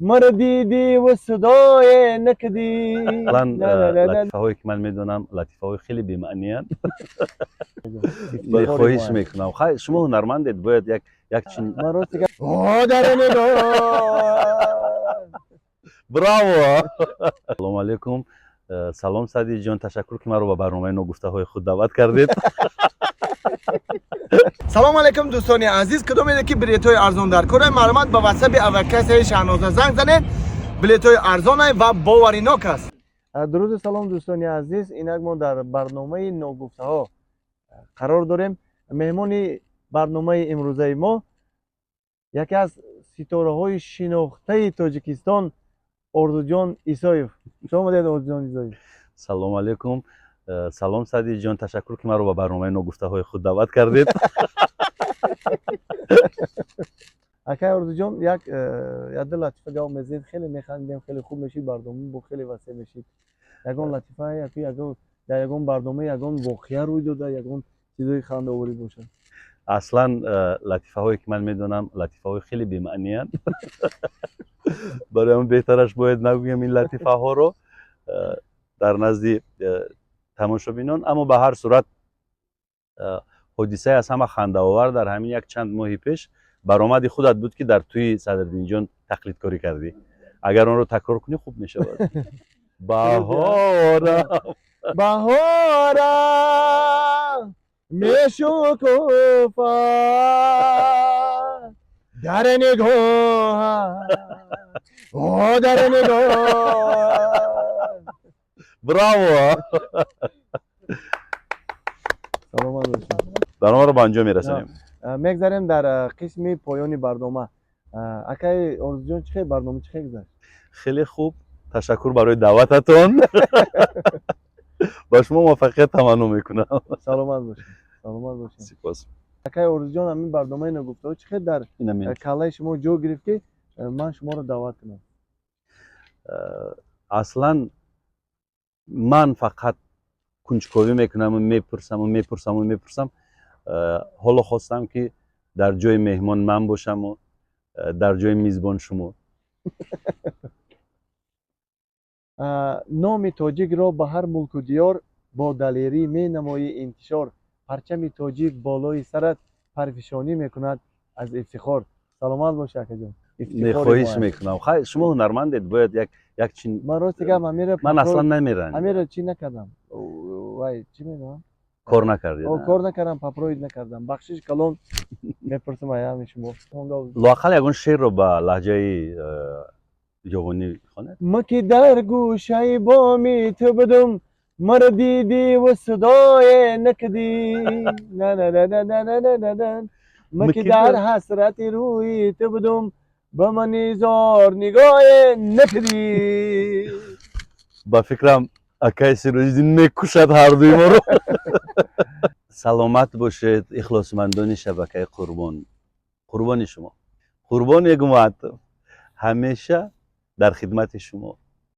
مرا دیدی و صدای نکدی. اصلا نه نه نه نه. لطیفه هایی که من میدونم لطیفه های خیلی بی‌معنی هستند. افتخاری خواهش ما هست. میکنم خیلی شما هنرمندید باید یک چین. من راست که در نگاه. براو. سلام علیکم. سلام سعدی جان، تشکر که ما رو به برنامه نگفته های خود دعوت کردید. سلام علیکم دوستان عزیز. کدوم میده که بلیط های ارزان در کره معلومات با واتساپ اوکس شهناز زنگ زنید. بلیط های ارزان و باوریناک است. درود و سلام دوستان عزیز. اینک ما در برنامه نگفته ها قرار داریم. مهمان برنامه امروزه ما یکی از ستاره های شناخته تاجیکستان، اردوجان ایسایف. شما دید اردوجان ایسایف. سلام علیکم. سلام سعدی جان، تشکر که ما رو به برنامه نگفته های خود دعوت کردید. اکای اردوجان یک یاد لطیفه گاو مزید خیلی میخندیم، خیلی خوب میشید، برنامه با خیلی وسیع میشید. یگان لطیفه یگان در یگان برنامه یگان واقعه روی داده، یگان چیزای خنده آوری باشه. اصلا لطیفه هایی که من میدونم لطیفه های خیلی بی‌معنی هستند. برای من بهترش باید نگویم این لطیفه ها رو در نزد تماشابینان. اما به هر صورت حادثه از همه خنده آور در همین یک چند ماه پیش برآمد خودت بود که در توی صدرالدین جان تقلید کاری کردی. اگر آن رو تکرار کنی خوب میشه. بهارم بهارم میشکوفد در نگاه، او در نگاه. براو. سلامت باشید. برنامه رو به انجام میرسونیم. میگذاریم در قسم پایانی برنامه. اکای اردوجان چه برنامه چه گذشت؟ خیلی خوب، تشکر برای دعوتتون. با شما موفقیت تمنا میکنم. سلامت باشید. سلامت باشید. سپاس. اکای اردوجان همین برنامه نگفته چه در کالای شما جو گرفت که من شما رو دعوت کنم. اصلا من فقط کنجکاوی میکنم و میپرسم. حالا خواستم که در جای مهمان من باشم و در جای میزبان شما. نام تاجیک را به هر ملک و دیار با دلیری می نمایی انتشار. پرچم تاجیک بالای سرت پرفشانی میکند از افتخار. سلامت باش اکا جان. خواهش میکنم. خیلی شما هنرمندید باید یک چین. من راست که من اصلا نمیرم. امیر چی نکردم. وای چی میگم؟ کار نکردید. کار نکردم، پاپروید نکردم. بخشش کلون میپرسم آیا شما لااقل یگون شعر رو به لهجه یوغونی خواند. ما که در گوشه بامی تو بدم، مرا دیدی و صدای نکدی. نه نه نه نه نه نه نه نه. ما که در حسرت روی تو بدم، به من نیزار نگاه نکدی. با فکرم اکای سیروزدین میکشد هر دوی ما رو. سلامت باشید اخلاصمندان شبکه قربان شما، قربان یک مودت، همیشه در خدمت شما.